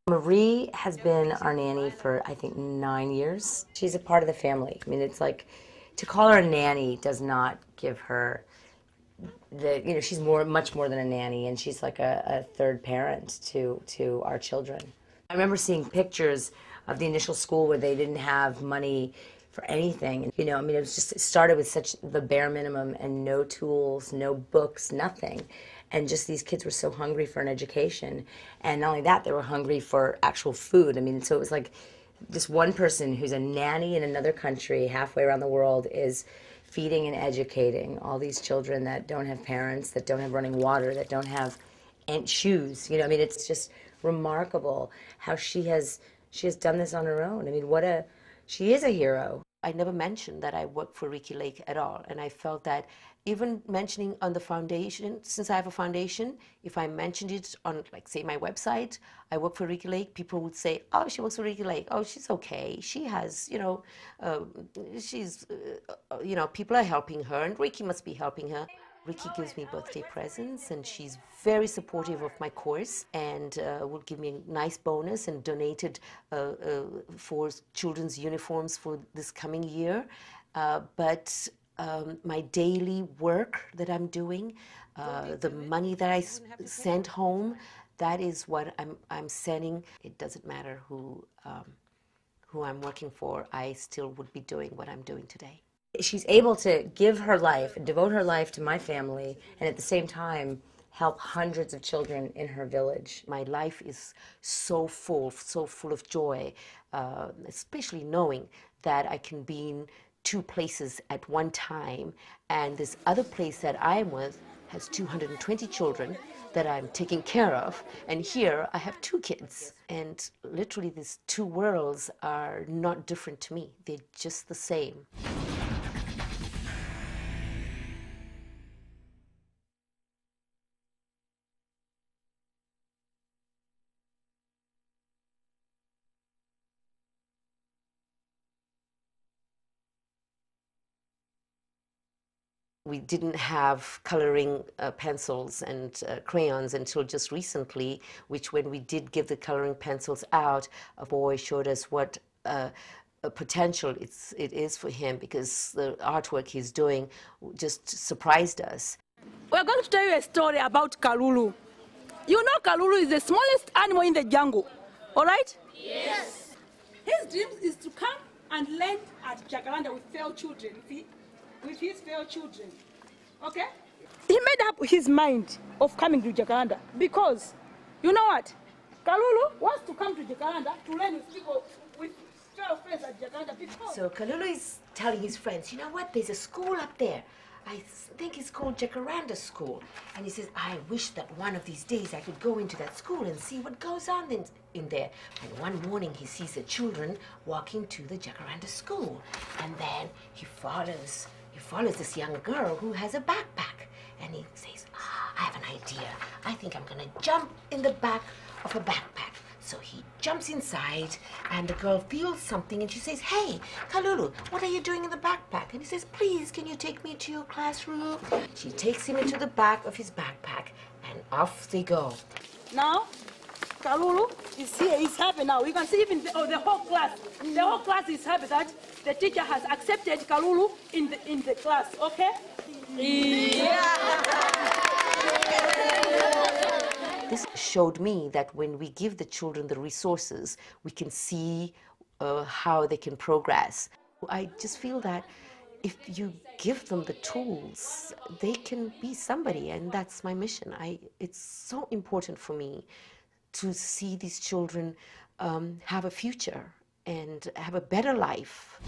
Marie has been our nanny for, I think, 9 years. She's a part of the family. I mean, it's like, to call her a nanny does not give her she's much more than a nanny, and she's like a third parent to our children. I remember seeing pictures of the initial school where they didn't have money for anything. I mean, it started with such the bare minimum and no tools, no books, nothing. And just these kids were so hungry for an education. And not only that, they were hungry for actual food. I mean, so it was like this one person who's a nanny in another country halfway around the world is feeding and educating all these children that don't have parents, that don't have running water, that don't have shoes. I mean, it's just remarkable how she has done this on her own. I mean, she is a hero. I never mentioned that I work for Ricky Lake at all, and I felt that even mentioning on the foundation, since I have a foundation, if I mentioned it on, like, say, my website, I work for Ricky Lake, people would say, oh, she works for Ricky Lake, oh, she's okay, she has, people are helping her, and Ricky must be helping her. Ricky gives me birthday presents, and she's very supportive of my course, and will give me a nice bonus, and donated for children's uniforms for this coming year. But my daily work that I'm doing, the money that I send home, that is what I'm sending. It doesn't matter who I'm working for, I still would be doing what I'm doing today. She's able to give her life and devote her life to my family, and at the same time help hundreds of children in her village. My life is so full of joy, especially knowing that I can be in 2 places at one time, and this other place that I'm with has 220 children that I'm taking care of, and here I have 2 kids. And literally these 2 worlds are not different to me, they're just the same. We didn't have coloring pencils and crayons until just recently, which when we did give the coloring pencils out, a boy showed us what a potential it is for him, because the artwork he's doing just surprised us. We're going to tell you a story about Kalulu. You know Kalulu is the smallest animal in the jungle, all right? Yes. His dream is to come and land at Jacaranda with fellow children, see? With his fellow children, okay? He made up his mind of coming to Jacaranda because, you know what? Kalulu wants to come to Jacaranda to learn with people, with fellow friends at Jacaranda because... So Kalulu is telling his friends, you know what, there's a school up there. I think it's called Jacaranda School. And he says, I wish that one of these days I could go into that school and see what goes on in there. And one morning he sees the children walking to the Jacaranda School. And then he follows this young girl who has a backpack. And he says, I have an idea. I think I'm gonna jump in the back of a backpack. So he jumps inside, and the girl feels something, and she says, hey, Kalulu, what are you doing in the backpack? And he says, please, can you take me to your classroom? She takes him into the back of his backpack, and off they go. Now, Kalulu is here, he's happy now. You can see even the whole class. The whole class is happy that the teacher has accepted Kalulu in the class, okay? Yeah. This showed me that when we give the children the resources, we can see how they can progress. I just feel that if you give them the tools, they can be somebody, and that's my mission. It's so important for me to see these children have a future and have a better life.